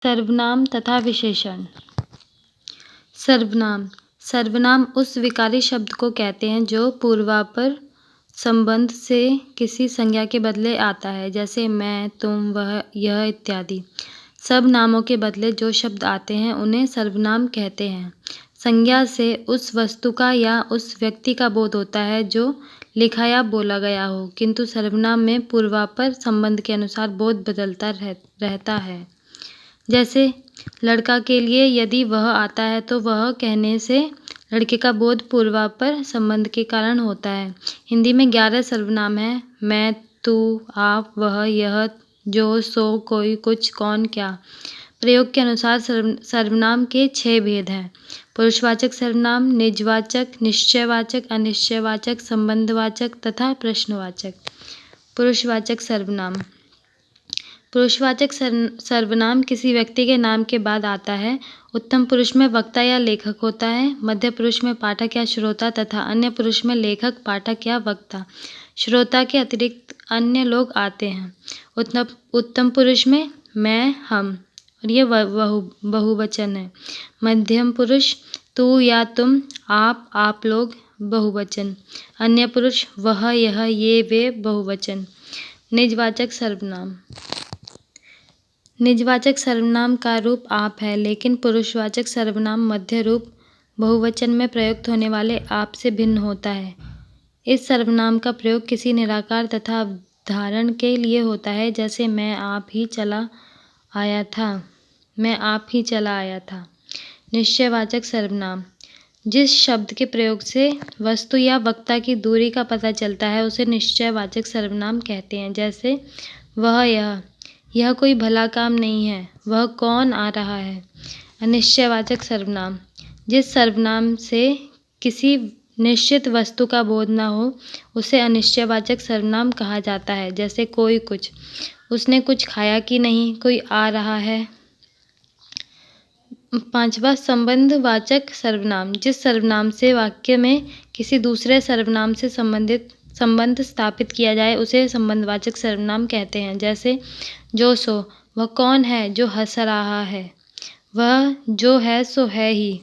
सर्वनाम तथा विशेषण। सर्वनाम। सर्वनाम उस विकारी शब्द को कहते हैं जो पूर्वापर संबंध से किसी संज्ञा के बदले आता है, जैसे मैं, तुम, वह, यह इत्यादि। सब नामों के बदले जो शब्द आते हैं उन्हें सर्वनाम कहते हैं। संज्ञा से उस वस्तु का या उस व्यक्ति का बोध होता है जो लिखा या बोला गया हो, किंतु सर्वनाम में पूर्वापर संबंध के अनुसार बोध बदलता रहता है। जैसे लड़का के लिए यदि वह आता है तो वह कहने से लड़के का बोध पूर्वापर संबंध के कारण होता है। हिंदी में 11 सर्वनाम हैं। मैं, तू, आप, वह, यह, जो, सो, कोई, कुछ, कौन, क्या। प्रयोग के अनुसार सर्वनाम के 6 भेद हैं। पुरुषवाचक सर्वनाम, निजवाचक, निश्चयवाचक, अनिश्चयवाचक, संबंधवाचक तथा प्रश्नवाचक। पुरुषवाचक सर्वनाम। पुरुषवाचक सर्वनाम किसी व्यक्ति के नाम के बाद आता है। उत्तम पुरुष में वक्ता या लेखक होता है, मध्य पुरुष में पाठक या श्रोता तथा अन्य पुरुष में लेखक, पाठक या वक्ता। श्रोता के अतिरिक्त अन्य लोग आते हैं। उत्तम पुरुष में मैं, हम, और ये बहुवचन है। मध्यम पुरुष तू या तुम, आप लोग, बहुवचन। अन्य पुरुष वह, यह, ये, वे, बहुवचन। निजवाचक सर्वनाम। निजवाचक सर्वनाम का रूप आप है, लेकिन पुरुषवाचक सर्वनाम मध्य रूप बहुवचन में प्रयुक्त होने वाले आप से भिन्न होता है। इस सर्वनाम का प्रयोग किसी निराकार तथा अवधारण के लिए होता है, जैसे मैं आप ही चला आया था। मैं आप ही चला आया था। निश्चयवाचक सर्वनाम। जिस शब्द के प्रयोग से वस्तु या वक्ता की दूरी का पता चलता है उसे निश्चयवाचक सर्वनाम कहते हैं। जैसे वह, यह कोई भला काम नहीं है, वह कौन आ रहा है। अनिश्चयवाचक सर्वनाम। जिस सर्वनाम से किसी निश्चित वस्तु का बोध न हो उसे अनिश्चयवाचक सर्वनाम कहा जाता है। जैसे कोई, कुछ, उसने कुछ खाया कि नहीं, कोई आ रहा है। 5वां संबंधवाचक सर्वनाम। जिस सर्वनाम से वाक्य में किसी दूसरे सर्वनाम से संबंध स्थापित किया जाए उसे संबंधवाचक सर्वनाम कहते हैं। जैसे जो, सो, वह कौन है जो हंस रहा है, वह जो है सो है ही।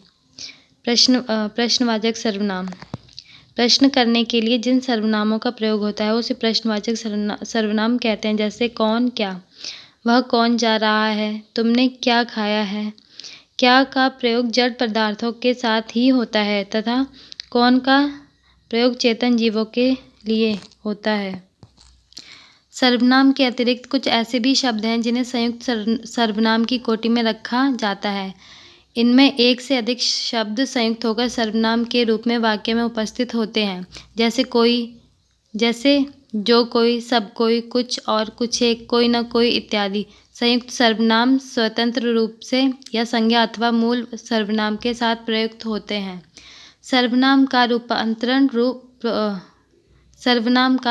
प्रश्नवाचक सर्वनाम। प्रश्न करने के लिए जिन सर्वनामों का प्रयोग होता है उसे प्रश्नवाचक सर्वनाम कहते हैं। जैसे कौन, क्या, वह कौन जा रहा है, तुमने क्या खाया है। क्या का प्रयोग जड़ पदार्थों के साथ ही होता है तथा कौन का प्रयोग चेतन जीवों के लिए होता है। सर्वनाम के अतिरिक्त कुछ ऐसे भी शब्द हैं जिन्हें संयुक्त सर्वनाम की कोटि में रखा जाता है। इनमें एक से अधिक शब्द संयुक्त होकर सर्वनाम के रूप में वाक्य में उपस्थित होते हैं। जैसे जो कोई, सब कोई, कुछ और कुछ एक, कोई न कोई इत्यादि। संयुक्त सर्वनाम स्वतंत्र रूप से या संज्ञा अथवा मूल सर्वनाम के साथ प्रयुक्त होते हैं। सर्वनाम का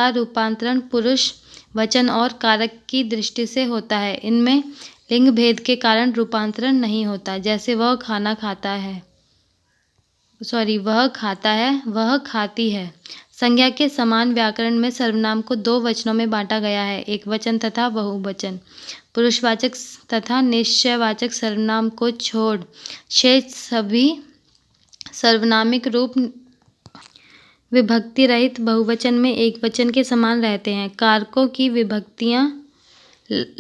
रूपांतरण पुरुष, वचन और कारक की दृष्टि से होता है। इनमें लिंग भेद के कारण रूपांतरण नहीं होता। जैसे वह खाता है, वह खाती है। संज्ञा के समान व्याकरण में सर्वनाम को 2 वचनों में बांटा गया है, एकवचन तथा बहुवचन। पुरुषवाचक तथा निश्चयवाचक सर्वनाम को छोड़ शेष सभी सर्वनामिक रूप विभक्ति रहित बहुवचन में एकवचन के समान रहते हैं। कारकों की विभक्तियां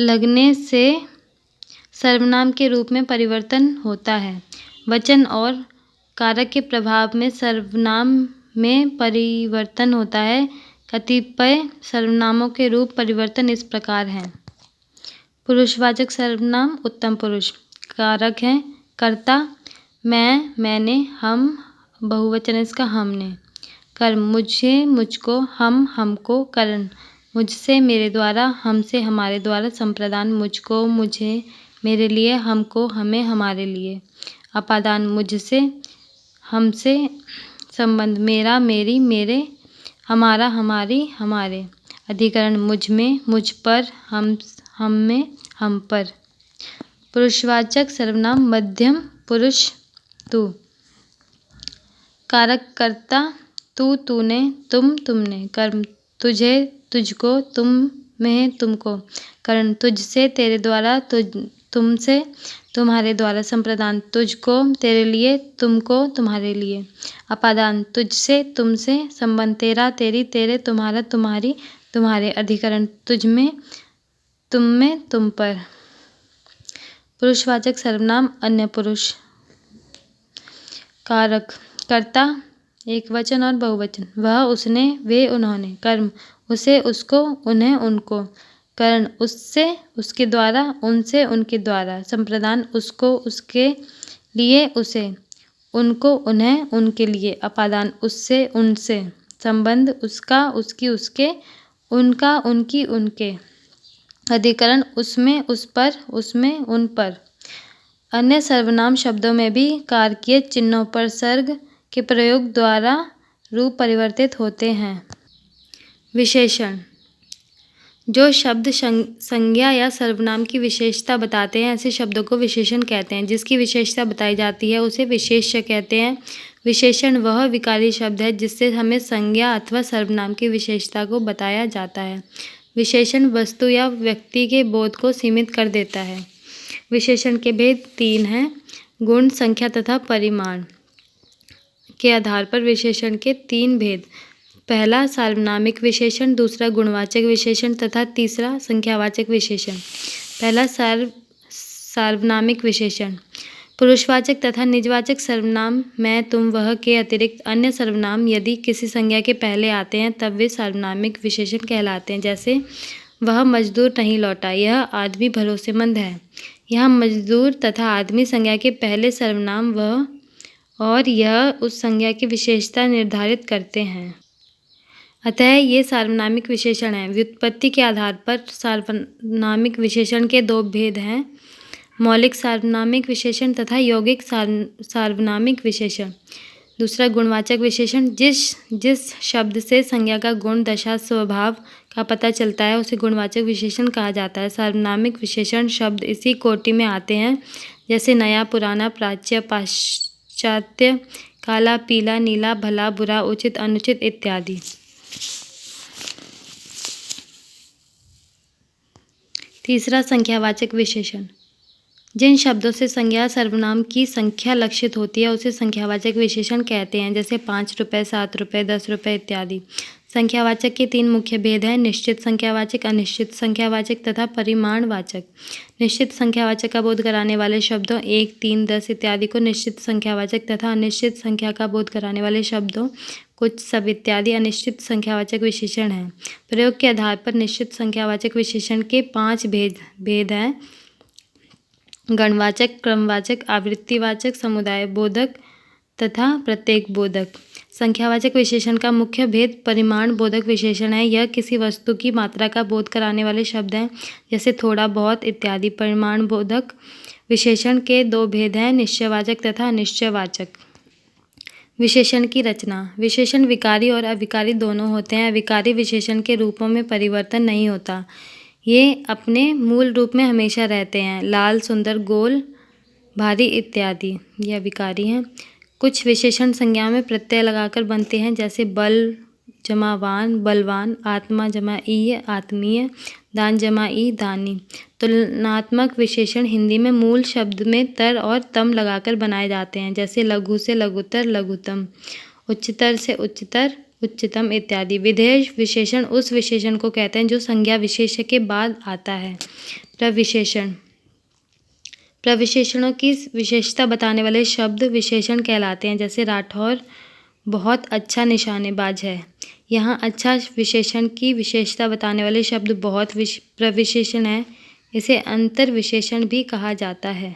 लगने से सर्वनाम के रूप में परिवर्तन होता है। वचन और कारक के प्रभाव में सर्वनाम में परिवर्तन होता है। कतिपय सर्वनामों के रूप परिवर्तन इस प्रकार हैं। पुरुषवाचक सर्वनाम उत्तम पुरुष। कारक हैं कर्ता, मैं, मैंने, हम, बहुवचन इसका हमने। कर्म मुझे, मुझको, हम, हमको। करण मुझसे, मेरे द्वारा, हमसे, हमारे द्वारा। संप्रदान मुझको, मुझे, मेरे लिए, हमको, हमें, हमारे लिए। अपादान मुझसे, हमसे। संबंध मेरा, मेरी, मेरे, हमारा, हमारी, हमारे। अधिकरण मुझ में, मुझ पर, हम में, हम पर। पुरुषवाचक सर्वनाम मध्यम पुरुष तू। कारक कर्ता तू, तूने, तुम, तुमने। कर्म तुझे, तुझको, तुम में, तुमको। करण तुझसे, तेरे द्वारा, तुमसे, तुम्हारे द्वारा। संप्रदान तुझको, तेरे लिए, तुमको, तुम्हारे लिए। अपादान तुझसे, तुमसे। संबंध तेरा, तेरी, तेरे, तुम्हारा, तुम्हारी, तुम्हारे। अधिकरण तुझ में, तुम में, तुम पर। पुरुषवाचक सर्वनाम अन्य पुरुष। कारक कर्ता एक वचन और बहुवचन। वह, उसने, वे, उन्होंने। कर्म उसे, उसको, उन्हें, उनको। करण उससे, उसके द्वारा, उनसे, उनके द्वारा। संप्रदान उसको, उसके लिए, उसे, उनको, उन्हें, उनके लिए। अपादान उससे, उनसे। संबंध उसका, उसकी, उसके, उनका, उनकी, उनके। अधिकरण उसमें, उस पर, उसमें, उन पर। अन्य सर्वनाम शब्दों में भी कारकीय चिन्होपसर्ग के प्रयोग द्वारा रूप परिवर्तित होते हैं। विशेषण जो शब्द संज्ञा या सर्वनाम की विशेषता बताते हैं, ऐसे शब्दों को विशेषण कहते हैं। जिसकी विशेषता बताई जाती है उसे विशेष्य कहते हैं। विशेषण वह विकारी शब्द है जिससे हमें संज्ञा अथवा सर्वनाम की विशेषता को बताया जाता है। विशेषण वस्तु या व्यक्ति के बोध को सीमित कर देता है। विशेषण के भेद 3 हैं: गुण, संख्या तथा परिमाण के आधार पर विशेषण के 3 भेद। पहला सार्वनामिक विशेषण, दूसरा गुणवाचक विशेषण तथा तीसरा संख्यावाचक विशेषण। पहला सार्वनामिक विशेषण। पुरुषवाचक तथा निजवाचक सर्वनाम मैं, तुम, वह के अतिरिक्त अन्य सर्वनाम यदि किसी संज्ञा के पहले आते हैं तब वे सार्वनामिक विशेषण कहलाते हैं। जैसे वह मजदूर नहीं लौटा, यह आदमी भरोसेमंद है। यहाँ मजदूर तथा आदमी संज्ञा के पहले सर्वनाम वह और यह उस संज्ञा की विशेषता निर्धारित करते हैं। अतः ये सार्वनामिक विशेषण हैं। व्युत्पत्ति के आधार पर सार्वनामिक विशेषण के 2 भेद हैं: मौलिक सार्वनामिक विशेषण तथा यौगिक सार्वनामिक विशेषण। दूसरा गुणवाचक विशेषण। जिस शब्द से संज्ञा का गुण, दशा, स्वभाव का पता चलता है उसे गुणवाचक विशेषण कहा जाता है। सार्वनामिक विशेषण शब्द इसी कोटि में आते हैं, जैसे नया, पुराना, प्राच्य, पाश्चात्य, काला, पीला, नीला, भला, बुरा, उचित, अनुचित इत्यादि। तीसरा संख्यावाचक विशेषण। जिन शब्दों से संज्ञा सर्वनाम की संख्या लक्षित होती है उसे संख्यावाचक विशेषण कहते हैं, जैसे 5 रुपये, 7 रुपये, 10 रुपये इत्यादि। संख्यावाचक के 3 मुख्य भेद हैं: निश्चित संख्यावाचक, अनिश्चित संख्यावाचक तथा परिमाणवाचक। निश्चित संख्यावाचक का बोध कराने वाले शब्दों 1, 3, 10 इत्यादि को निश्चित संख्यावाचक तथा अनिश्चित संख्या का बोध कराने वाले शब्दों कुछ, सब इत्यादि अनिश्चित संख्यावाचक विशेषण हैं। प्रयोग के आधार पर निश्चित संख्यावाचक विशेषण के 5 भेद हैं: गणवाचक, क्रमवाचक, आवृत्तिवाचक, समुदाय बोधक तथा प्रत्येक बोधक। संख्यावाचक विशेषण का मुख्य भेद परिमाण बोधक विशेषण है। यह किसी वस्तु की मात्रा का बोध कराने वाले शब्द हैं, जैसे थोड़ा, बहुत इत्यादि। परिमाण बोधक विशेषण के 2 भेद हैं: निश्चयवाचक तथा अनिश्चयवाचक। विशेषण की रचना। विशेषण विकारी और अविकारी दोनों होते हैं। अविकारी विशेषण के रूपों में परिवर्तन नहीं होता, ये अपने मूल रूप में हमेशा रहते हैं। लाल, सुंदर, गोल, भारी इत्यादि ये अविकारी हैं। कुछ विशेषण संज्ञा में प्रत्यय लगाकर बनते हैं, जैसे बल जमा वान, बलवान, आत्मा जमा ईय, आत्मीय, दान जमा ई, दानी। तुलनात्मक विशेषण हिंदी में मूल शब्द में तर और तम लगाकर बनाए जाते हैं, जैसे लघु से लघुतर, लघुतम, उच्चतर से उच्चतर, उच्चतम इत्यादि। विधेय विशेषण उस विशेषण को कहते हैं जो संज्ञा विशेष्य के बाद आता है। प्रविशेषण। प्रविशेषणों की विशेषता बताने वाले शब्द विशेषण कहलाते हैं, जैसे राठौर बहुत अच्छा निशानेबाज है। यहाँ अच्छा विशेषण की विशेषता बताने वाले शब्द बहुत प्रविशेषण है। इसे अंतर विशेषण भी कहा जाता है।